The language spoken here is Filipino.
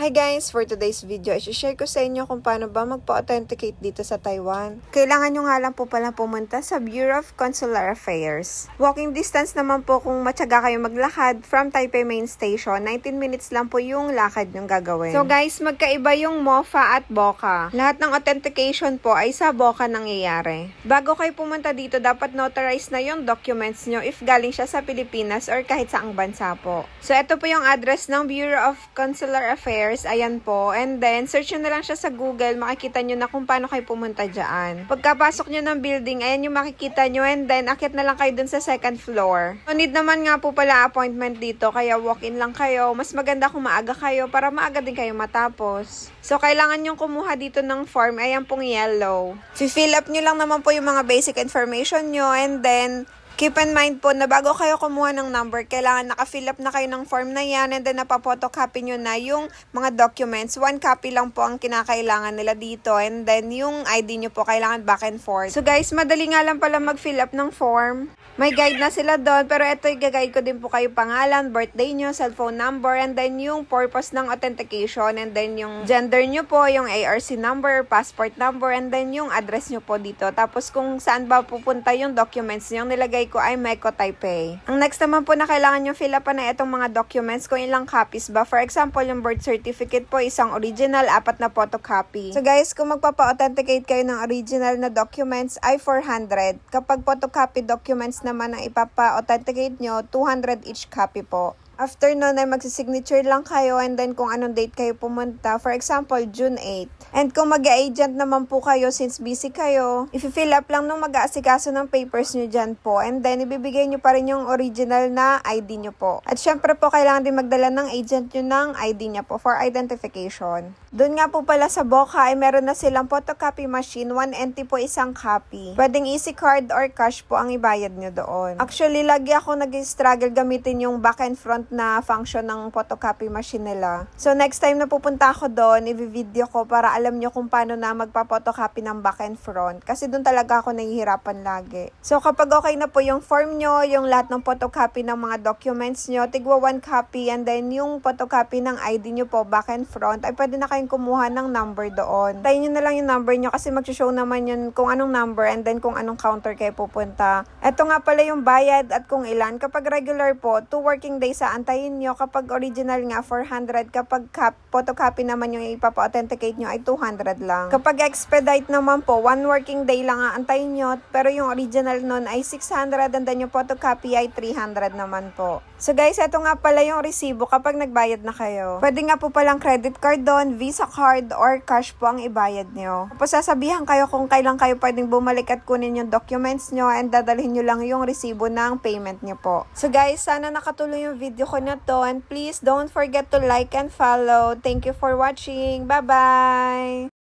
Hi guys! For today's video, i-share ko sa inyo kung paano ba magpa-authenticate dito sa Taiwan. Kailangan nyo nga lang po pala pumunta sa Bureau of Consular Affairs. Walking distance naman po kung matyaga kayo maglakad from Taipei Main Station. 19 minutes lang po yung lakad nyong gagawin. So guys, magkaiba yung MOFA at BOCA. Lahat ng authentication po ay sa BOCA nangyayari. Bago kayo pumunta dito, dapat notarize na yung documents nyo if galing siya sa Pilipinas or kahit saang bansa po. So ito po yung address ng Bureau of Consular Affairs. Ayan po. And then, search nyo na lang siya sa Google. Makikita nyo na kung paano kayo pumunta dyan. Pagkapasok nyo ng building, ayan yung makikita nyo. And then, akit na lang kayo dun sa second floor. So, need naman nga po pala appointment dito. Kaya walk-in lang kayo. Mas maganda kung maaga kayo para maaga din kayo matapos. So, kailangan nyo kumuha dito ng form. Ayan pong yellow. Fill up nyo lang naman po yung mga basic information nyo. And then, keep in mind po na bago kayo kumuha ng number, kailangan naka-fill up na kayo ng form na yan and then napapotocopy nyo na yung mga documents. 1 copy lang po ang kinakailangan nila dito and then yung ID nyo po kailangan back and forth. So guys, madali nga lang pala mag-fill up ng form. May guide na sila doon, pero ito i-guide ko din po kayo pangalan, birthday nyo, cellphone number, and then yung purpose ng authentication, and then yung gender nyo po, yung ARC number, passport number, and then yung address nyo po dito. Tapos kung saan ba pupunta yung documents nyo, yung nilagay ko ay Meko Taipei. Ang next naman po na kailangan nyo fill up na itong mga documents kung ilang copies ba. For example, yung birth certificate po, isang original, 4 na photocopy. So guys, kung magpapa-authenticate kayo ng original na documents ay 400. Kapag photocopy documents naman ang ipapa-authenticate nyo, 200 each copy po. After nun ay magsisignature lang kayo and then kung anong date kayo pumunta. For example, June 8. And kung mag-agent naman po kayo since busy kayo, i-fill up lang nung mag-aasikaso ng papers nyo dyan po. And then ibibigay nyo pa rin yung original na ID nyo po. At syempre po, kailangan din magdala ng agent nyo ng ID niya po for identification. Doon nga po pala sa BOCA ay meron na silang photocopy machine. 1 NT po isang copy. Pwedeng easy card or cash po ang ibayad nyo doon. Actually, lagi ako nag-struggle gamitin yung back and front na function ng photocopy machine nila. So, next time na pupunta ako doon, i-video ko para alam nyo kung paano na magpa-photocopy ng back and front. Kasi doon talaga ako nahihirapan lagi. So, kapag okay na po yung form nyo, yung lahat ng photocopy ng mga documents nyo, tigwa 1 copy, and then yung photocopy ng ID nyo po, back and front, ay pwede na kayong kumuha ng number doon. Tayo nyo na lang yung number nyo kasi mag-show naman yun kung anong number and then kung anong counter kayo pupunta. Ito nga pala yung bayad at kung ilan. Kapag regular po, 2 working days sa antayin nyo. Kapag original nga, 400. Kapag photocopy naman yung ipapa-authenticate nyo ay 200 lang. Kapag expedite naman po, 1 working day lang aantayin nyo. Pero yung original nun ay 600 and then yung photocopy ay 300 naman po. So guys, ito nga pala yung resibo kapag nagbayad na kayo. Pwede nga po palang credit card doon, Visa card, or cash po ang ibayad nyo. Tapos sasabihan kayo kung kailan kayo pwedeng bumalik at kunin yung documents nyo and dadalhin nyo lang yung resibo ng payment nyo po. So guys, sana nakatulong yung video ko na to and please don't forget to like and follow. Thank you for watching. Bye-bye!